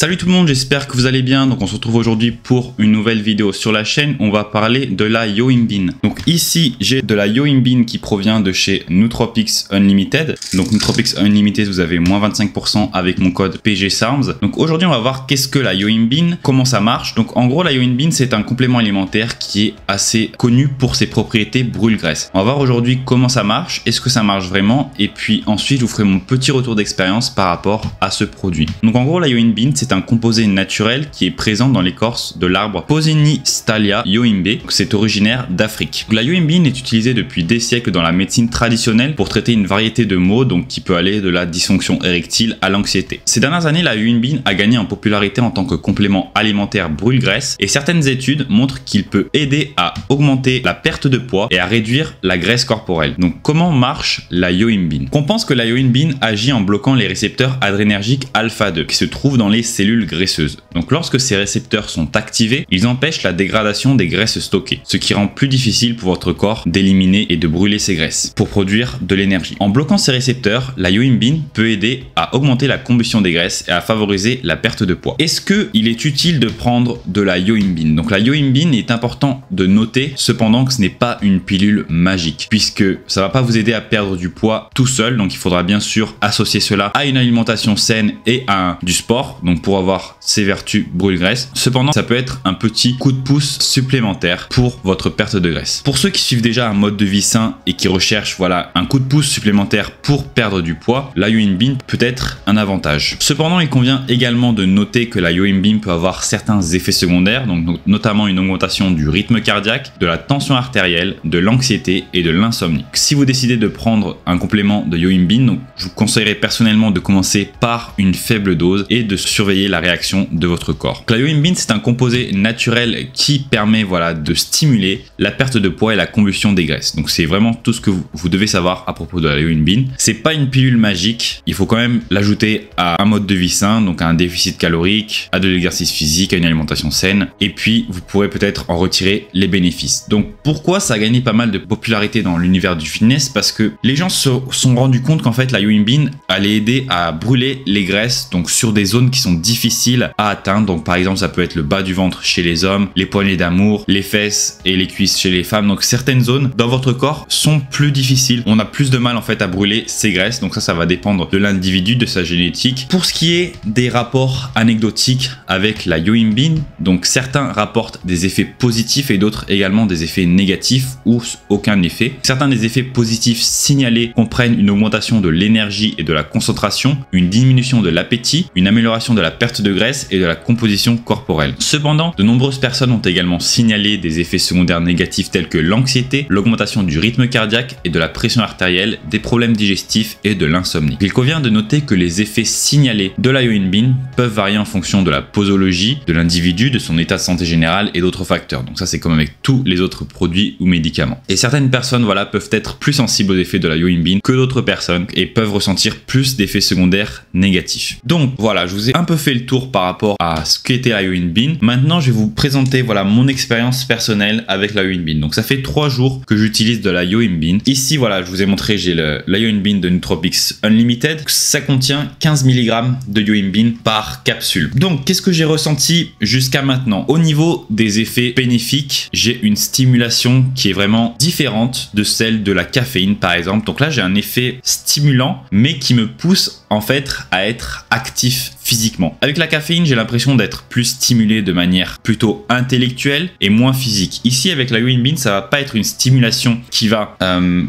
Salut tout le monde, j'espère que vous allez bien. Donc on se retrouve aujourd'hui pour une nouvelle vidéo sur la chaîne. On va parler de la Yohimbine. Donc ici j'ai de la Yohimbine qui provient de chez Nootropics Unlimited. Donc Nootropics Unlimited, vous avez moins 25% avec mon code PGSARMS. Donc aujourd'hui on va voir qu'est-ce que la Yohimbine, comment ça marche. Donc en gros la Yohimbine c'est un complément alimentaire qui est assez connu pour ses propriétés brûle-graisse. On va voir aujourd'hui comment ça marche, est-ce que ça marche vraiment, et puis ensuite je vous ferai mon petit retour d'expérience par rapport à ce produit. Donc en gros la Yohimbine c'est un composé naturel qui est présent dans l'écorce de l'arbre Posinistalia yohimbe. C'est originaire d'Afrique. La Yohimbine est utilisée depuis des siècles dans la médecine traditionnelle pour traiter une variété de maux, donc qui peut aller de la dysfonction érectile à l'anxiété. Ces dernières années, la Yohimbine a gagné en popularité en tant que complément alimentaire brûle-graisse et certaines études montrent qu'il peut aider à augmenter la perte de poids et à réduire la graisse corporelle. Donc comment marche la Yohimbine? On pense que la Yohimbine agit en bloquant les récepteurs adrénergiques alpha 2 qui se trouvent dans les cellules graisseuses. Donc lorsque ces récepteurs sont activés, ils empêchent la dégradation des graisses stockées, ce qui rend plus difficile pour votre corps d'éliminer et de brûler ces graisses pour produire de l'énergie. En bloquant ces récepteurs, la Yohimbine peut aider à augmenter la combustion des graisses et à favoriser la perte de poids. Est-ce qu'il est utile de prendre de la Yohimbine? Donc la Yohimbine est important de noter cependant que ce n'est pas une pilule magique, puisque ça va pas vous aider à perdre du poids tout seul, donc il faudra bien sûr associer cela à une alimentation saine et à du sport, donc pour avoir ses vertus brûle-graisse. Cependant, ça peut être un petit coup de pouce supplémentaire pour votre perte de graisse. Pour ceux qui suivent déjà un mode de vie sain et qui recherchent un coup de pouce supplémentaire pour perdre du poids, la Yohimbine peut être un avantage. Cependant, il convient également de noter que la Yohimbine peut avoir certains effets secondaires, donc notamment une augmentation du rythme cardiaque, de la tension artérielle, de l'anxiété et de l'insomnie. Si vous décidez de prendre un complément de Yohimbine, donc je vous conseillerais personnellement de commencer par une faible dose et de surveiller la réaction de votre corps. La Yohimbine, c'est un composé naturel qui permet de stimuler la perte de poids et la combustion des graisses. Donc c'est vraiment tout ce que vous devez savoir à propos de la Yohimbine. C'est pas une pilule magique, il faut quand même l'ajouter à un mode de vie sain, donc à un déficit calorique, à de l'exercice physique, à une alimentation saine, et puis vous pourrez peut-être en retirer les bénéfices. Donc pourquoi ça a gagné pas mal de popularité dans l'univers du fitness? Parce que les gens se sont rendus compte qu'en fait la Yohimbine allait aider à brûler les graisses, donc sur des zones qui sont difficiles à atteindre. Donc par exemple ça peut être le bas du ventre chez les hommes, les poignées d'amour, les fesses et les cuisses chez les femmes. Donc certaines zones dans votre corps sont plus difficiles, on a plus de mal en fait à brûler ces graisses. Donc ça va dépendre de l'individu, de sa génétique. Pour ce qui est des rapports anecdotiques avec la Yohimbine, donc certains rapportent des effets positifs et d'autres également des effets négatifs ou aucun effet. Certains des effets positifs signalés comprennent une augmentation de l'énergie et de la concentration, une diminution de l'appétit, une amélioration de la perte de graisse et de la composition corporelle. Cependant, de nombreuses personnes ont également signalé des effets secondaires négatifs tels que l'anxiété, l'augmentation du rythme cardiaque et de la pression artérielle, des problèmes digestifs et de l'insomnie. Il convient de noter que les effets signalés de la Yohimbine peuvent varier en fonction de la posologie de l'individu, de son état de santé général et d'autres facteurs. Donc ça c'est comme avec tous les autres produits ou médicaments. Et certaines personnes peuvent être plus sensibles aux effets de la Yohimbine que d'autres personnes et peuvent ressentir plus d'effets secondaires négatifs. Donc voilà, je vous ai un peu fait le tour par rapport à ce qu'était la Yohimbine. Maintenant, je vais vous présenter mon expérience personnelle avec la Yohimbine. Donc ça fait 3 jours que j'utilise de la Yohimbine. Ici, je vous ai montré, j'ai la Yohimbine de Nootropics Unlimited. Ça contient 15 mg de Yohimbine par capsule. Donc, qu'est-ce que j'ai ressenti jusqu'à maintenant? Au niveau des effets bénéfiques, j'ai une stimulation qui est vraiment différente de celle de la caféine, par exemple. Donc là, j'ai un effet stimulant, mais qui me pousse en fait à être actif physiquement. Avec la caféine, j'ai l'impression d'être plus stimulé de manière plutôt intellectuelle et moins physique. Ici, avec la Yohimbine, ça va pas être une stimulation qui va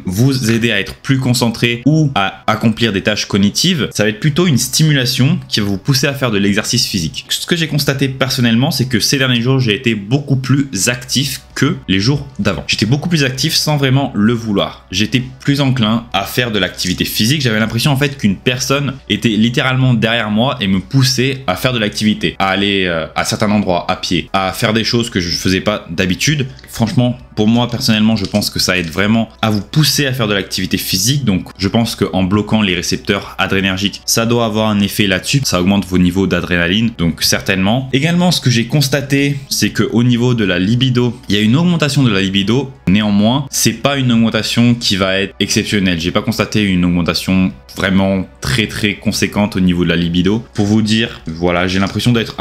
vous aider à être plus concentré ou à accomplir des tâches cognitives. Ça va être plutôt une stimulation qui va vous pousser à faire de l'exercice physique. Ce que j'ai constaté personnellement, c'est que ces derniers jours, j'ai été beaucoup plus actif que les jours d'avant. J'étais beaucoup plus actif sans vraiment le vouloir. J'étais plus enclin à faire de l'activité physique. J'avais l'impression en fait qu'une personne était littéralement derrière moi et me poussait à faire de l'activité, à aller à certains endroits à pied, à faire des choses que je ne faisais pas d'habitude. Franchement, pour moi personnellement, je pense que ça aide vraiment à vous pousser à faire de l'activité physique. Donc je pense qu'en bloquant les récepteurs adrénergiques, ça doit avoir un effet là-dessus. Ça augmente vos niveaux d'adrénaline, donc certainement. Également, ce que j'ai constaté, c'est qu'au niveau de la libido, il y a une augmentation de la libido, Néanmoins, c'est pas une augmentation qui va être exceptionnelle. J'ai pas constaté une augmentation vraiment très conséquente au niveau de la libido. Pour vous dire, voilà, j'ai l'impression d'être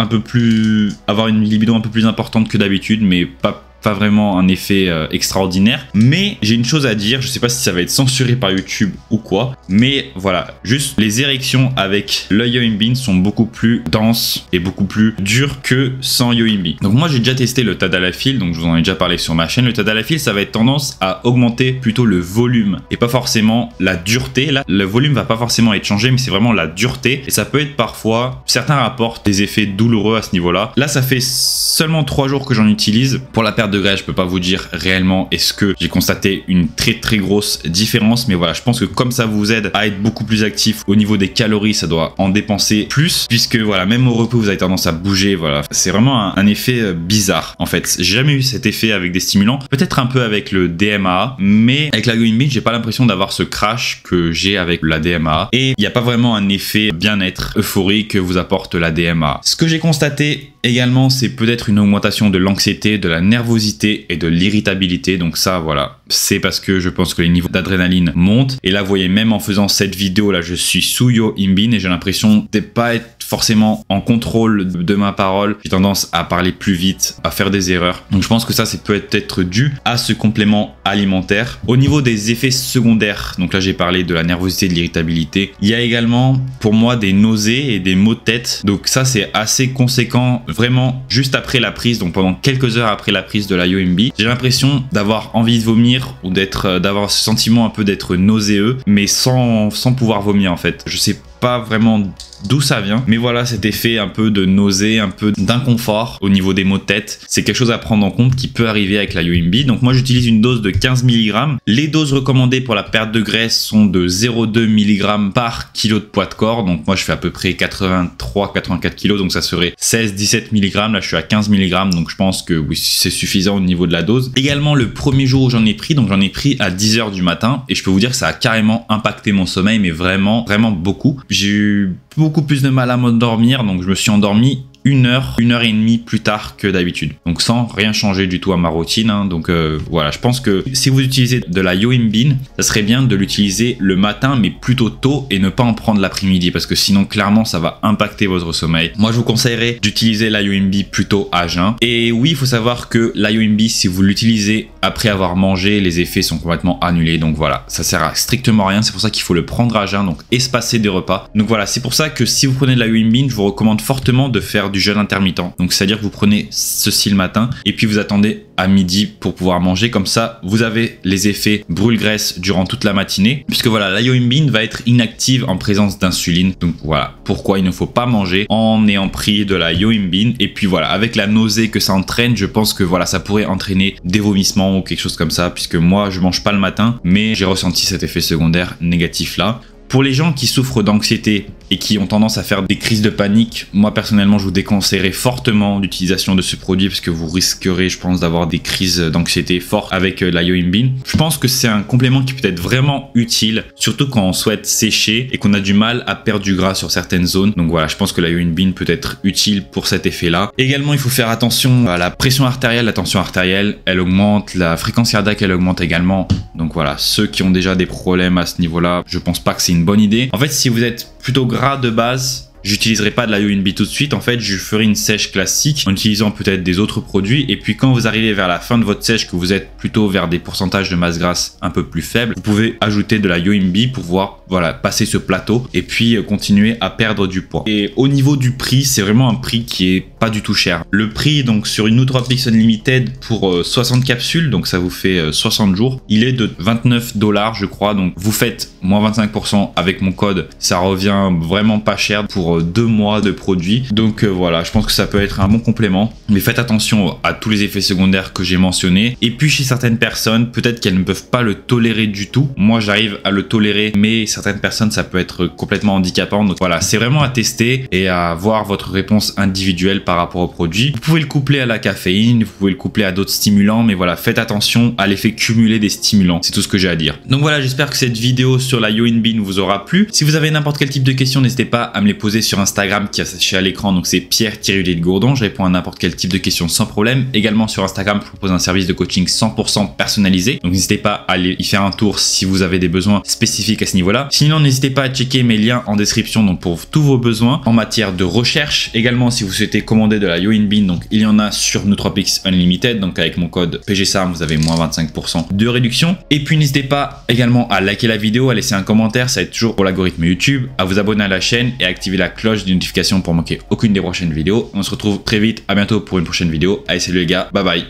avoir une libido un peu plus importante que d'habitude, mais pas vraiment un effet extraordinaire. Mais j'ai une chose à dire, je sais pas si ça va être censuré par YouTube ou quoi, mais voilà, juste les érections avec le Yohimbine sont beaucoup plus denses et beaucoup plus dures que sans Yohimbe. Donc moi j'ai déjà testé le Tadalafil, donc je vous en ai déjà parlé sur ma chaîne. Le Tadalafil, ça va être tendance à augmenter plutôt le volume et pas forcément la dureté. Là, le volume va pas forcément être changé, mais c'est vraiment la dureté, et ça peut être parfois, certains rapportent des effets douloureux à ce niveau-là. Là, ça fait seulement 3 jours que j'en utilise. Pour la perte de graisse, je peux pas vous dire réellement est-ce que j'ai constaté une très grosse différence, mais voilà, je pense que comme ça vous aide à être beaucoup plus actif au niveau des calories, ça doit en dépenser plus, puisque voilà, même au repos vous avez tendance à bouger. Voilà, c'est vraiment un effet bizarre en fait. J'ai jamais eu cet effet avec des stimulants, peut-être un peu avec le DMAA, mais avec la Yohimbine, j'ai pas l'impression d'avoir ce crash que j'ai avec la DMAA, et il n'y a pas vraiment un effet bien-être euphorique que vous apporte la DMAA. Ce que j'ai constaté également, c'est peut-être une augmentation de l'anxiété, de la nervosité et de l'irritabilité. Donc ça, voilà, c'est parce que je pense que les niveaux d'adrénaline montent. Et là, vous voyez, même en faisant cette vidéo, là, je suis sous Yohimbine et j'ai l'impression de pas être forcément en contrôle de ma parole. J'ai tendance à parler plus vite, à faire des erreurs. Donc je pense que ça, c'est peut-être dû à ce complément alimentaire. Au niveau des effets secondaires, donc là j'ai parlé de la nervosité, de l'irritabilité, il y a également pour moi des nausées et des maux de tête. Donc ça, c'est assez conséquent vraiment juste après la prise, donc pendant quelques heures après la prise de la Yohimbe. J'ai l'impression d'avoir envie de vomir ou d'avoir ce sentiment un peu d'être nauséeux, mais sans pouvoir vomir en fait. Je sais pas vraiment d'où ça vient, mais voilà, cet effet un peu de nausée, un peu d'inconfort au niveau des maux de tête, c'est quelque chose à prendre en compte qui peut arriver avec la Yohimbe. Donc moi j'utilise une dose de 15 mg. Les doses recommandées pour la perte de graisse sont de 0,2 mg par kilo de poids de corps. Donc moi je fais à peu près 83-84 kg, donc ça serait 16-17 mg. Là je suis à 15 mg, donc je pense que oui, c'est suffisant au niveau de la dose. Également le premier jour où j'en ai pris, donc j'en ai pris à 10 h du matin, et je peux vous dire que ça a carrément impacté mon sommeil, mais vraiment beaucoup. J'ai eu beaucoup plus de mal à m'endormir, donc je me suis endormi 1 heure et demie plus tard que d'habitude, donc sans rien changer du tout à ma routine, hein. Donc voilà, je pense que si vous utilisez de la Yohimbine, ça serait bien de l'utiliser le matin, mais plutôt tôt, et ne pas en prendre l'après-midi, parce que sinon clairement ça va impacter votre sommeil. Moi je vous conseillerais d'utiliser la Yohimbe plutôt à jeun. Et oui, il faut savoir que la Yohimbe, si vous l'utilisez après avoir mangé, les effets sont complètement annulés, donc voilà, ça sert à strictement rien. C'est pour ça qu'il faut le prendre à jeun, donc espacer des repas. Donc voilà, c'est pour ça que si vous prenez de la Yohimbine, je vous recommande fortement de faire du jeûne intermittent. Donc c'est à dire que vous prenez ceci le matin et puis vous attendez à midi pour pouvoir manger. Comme ça vous avez les effets brûle-graisse durant toute la matinée, puisque voilà, la Yohimbine va être inactive en présence d'insuline. Donc voilà pourquoi il ne faut pas manger en ayant pris de la Yohimbine. Et puis voilà, avec la nausée que ça entraîne, je pense que voilà, ça pourrait entraîner des vomissements ou quelque chose comme ça, puisque moi je mange pas le matin, mais j'ai ressenti cet effet secondaire négatif là. Pour les gens qui souffrent d'anxiété et qui ont tendance à faire des crises de panique, moi personnellement je vous déconseillerais fortement l'utilisation de ce produit, parce que vous risquerez, je pense, d'avoir des crises d'anxiété fortes avec la Yohimbine. Je pense que c'est un complément qui peut être vraiment utile, surtout quand on souhaite sécher et qu'on a du mal à perdre du gras sur certaines zones. Donc voilà, je pense que la Yohimbine peut être utile pour cet effet-là. Également, il faut faire attention à la pression artérielle. La tension artérielle, elle augmente, la fréquence cardiaque, elle augmente également. Donc voilà, ceux qui ont déjà des problèmes à ce niveau-là, je pense pas que c'est une bonne idée. En fait, si vous êtes plutôt gras de base, j'utiliserai pas de la Yohimbine tout de suite. En fait, je ferai une sèche classique en utilisant peut-être des autres produits. Et puis quand vous arrivez vers la fin de votre sèche, que vous êtes plutôt vers des pourcentages de masse grasse un peu plus faibles, vous pouvez ajouter de la Yohimbine pour pouvoir voilà, passer ce plateau et puis continuer à perdre du poids. Et au niveau du prix, c'est vraiment un prix qui est pas du tout cher. Le prix donc sur une Nootropics Unlimited pour 60 capsules, donc ça vous fait 60 jours, il est de 29 $, je crois. Donc vous faites moins 25% avec mon code, ça revient vraiment pas cher pour 2 mois de produit. Donc voilà, je pense que ça peut être un bon complément, mais faites attention à tous les effets secondaires que j'ai mentionnés. Et puis chez certaines personnes, peut-être qu'elles ne peuvent pas le tolérer du tout. Moi j'arrive à le tolérer, mais certaines personnes, ça peut être complètement handicapant. Donc voilà, c'est vraiment à tester et à voir votre réponse individuelle par rapport au produit. Vous pouvez le coupler à la caféine, vous pouvez le coupler à d'autres stimulants, mais voilà, faites attention à l'effet cumulé des stimulants. C'est tout ce que j'ai à dire. Donc voilà, j'espère que cette vidéo sur la Yo In Bean vous aura plu. Si vous avez n'importe quel type de questions, n'hésitez pas à me les poser sur Instagram qui est affiché à l'écran. Donc c'est Pierre-Gourdon. Je réponds à n'importe quel type de questions sans problème. Également sur Instagram, je propose un service de coaching 100% personnalisé. Donc n'hésitez pas à aller y faire un tour si vous avez des besoins spécifiques à ce niveau-là. Sinon, n'hésitez pas à checker mes liens en description donc pour tous vos besoins en matière de recherche. Également, si vous souhaitez commander de la Yo In Bean, donc il y en a sur Nootropics Unlimited. Donc avec mon code PGSARM, vous avez moins 25% de réduction. Et puis n'hésitez pas également à liker la vidéo, à laisser un commentaire, ça aide toujours pour l'algorithme YouTube, à vous abonner à la chaîne et à activer la cloche de notification pour manquer aucune des prochaines vidéos. On se retrouve très vite, à bientôt pour une prochaine vidéo. Allez, salut les gars, bye bye.